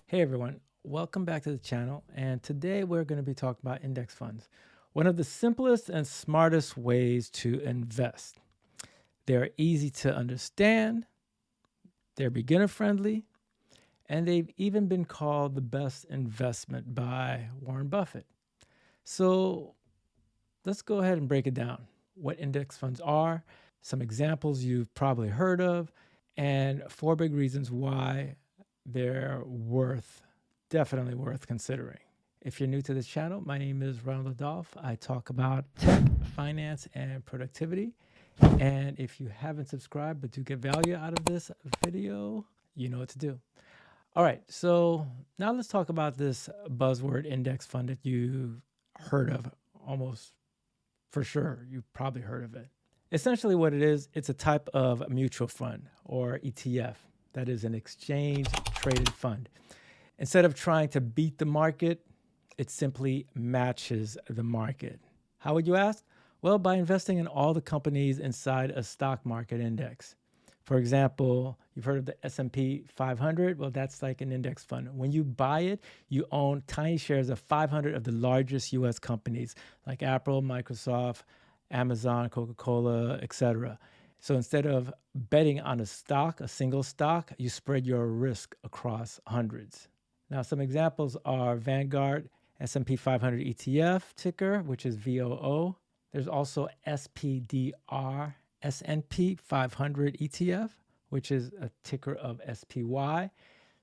Hey everyone, welcome back to the channel. And today we're going to be talking about index funds, one of the simplest and smartest ways to invest. They're easy to understand, they're beginner friendly, and they've even been called the best investment by Warren Buffett. So let's go ahead and break it down. What index funds are, some examples you've probably heard of, and four big reasons why they're definitely worth considering. If you're new to this channel, my name is Ronald Adolph. I talk about tech, finance, and productivity. And if you haven't subscribed but do get value out of this video, you know what to do. All right, so now let's talk about this buzzword index fund that you heard of almost for sure. You've probably heard of it. Essentially what it is, it's a type of mutual fund or ETF, that is an exchange traded fund. Instead of trying to beat the market, it simply matches the market. How would you ask? Well, by investing in all the companies inside a stock market index. For example, you've heard of the S&P 500. Well, that's like an index fund. When you buy it, you own tiny shares of 500 of the largest US companies like Apple, Microsoft, Amazon, Coca-Cola, etc. So instead of betting on a stock, a single stock, you spread your risk across hundreds. Now, some examples are Vanguard S&P 500 ETF ticker, which is VOO. There's also SPDR S&P 500 ETF, which is a ticker of SPY.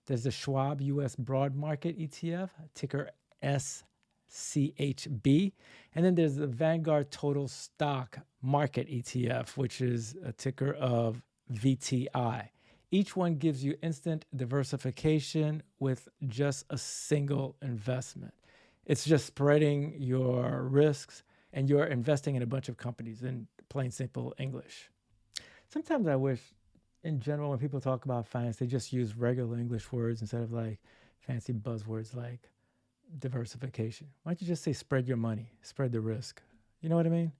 There's the Schwab US Broad Market ETF, ticker SCHB. And then there's the Vanguard Total Stock Market ETF, which is a ticker of VTI. Each one gives you instant diversification with just a single investment. It's just spreading your risks and you're investing in a bunch of companies in plain simple English. Sometimes I wish in general when people talk about finance, they just use regular English words instead of like fancy buzzwords like diversification. Why don't you just say spread your money, spread the risk? You know what I mean?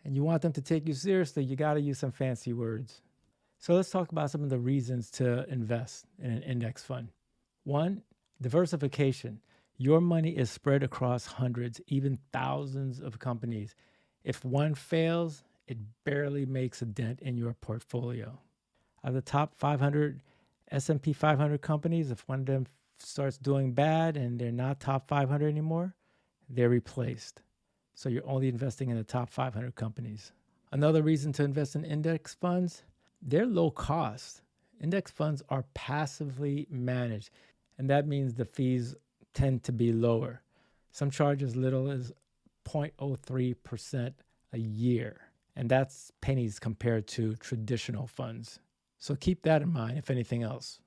And you want them to take you seriously, you got to use some fancy words. So let's talk about some of the reasons to invest in an index fund. One, diversification. Your money is spread across hundreds, even thousands of companies. If one fails, it barely makes a dent in your portfolio. Out of the top 500 S&P 500 companies, if one of them starts doing bad and they're not top 500 anymore, they're replaced. So you're only investing in the top 500 companies. Another reason to invest in index funds, they're low cost. Index funds are passively managed, and that means the fees tend to be lower. Some charge as little as 0.03% a year, and that's pennies compared to traditional funds. So keep that in mind, if anything else.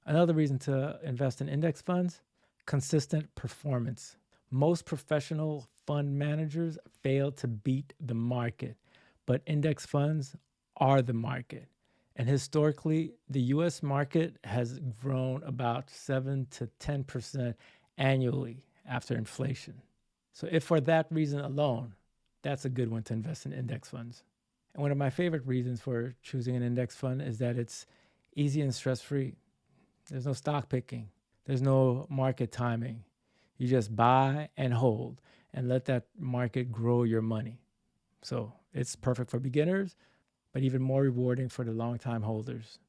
Another reason to invest in index funds, consistent performance. Most professional fund managers fail to beat the market, but index funds are the market. And historically, the US market has grown about 7 to 10% annually after inflation. So if for that reason alone, that's a good one to invest in index funds. And one of my favorite reasons for choosing an index fund is that it's easy and stress-free. There's no stock picking. There's no market timing. You just buy and hold and let that market grow your money. So it's perfect for beginners, but even more rewarding for the long-time holders.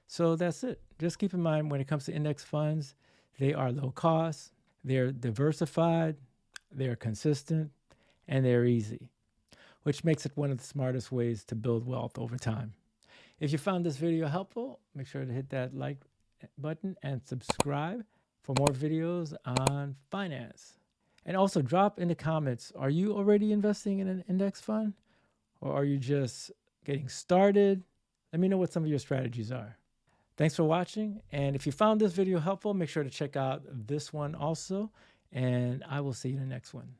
So that's it. Just keep in mind when it comes to index funds, they are low cost, they're diversified, they're consistent, and they're easy, which makes it one of the smartest ways to build wealth over time. If you found this video helpful, make sure to hit that like button and subscribe for more videos on finance. And also drop in the comments, are you already investing in an index fund? Or are you just getting started? Let me know what some of your strategies are. Thanks for watching. And if you found this video helpful, make sure to check out this one also. And I will see you in the next one.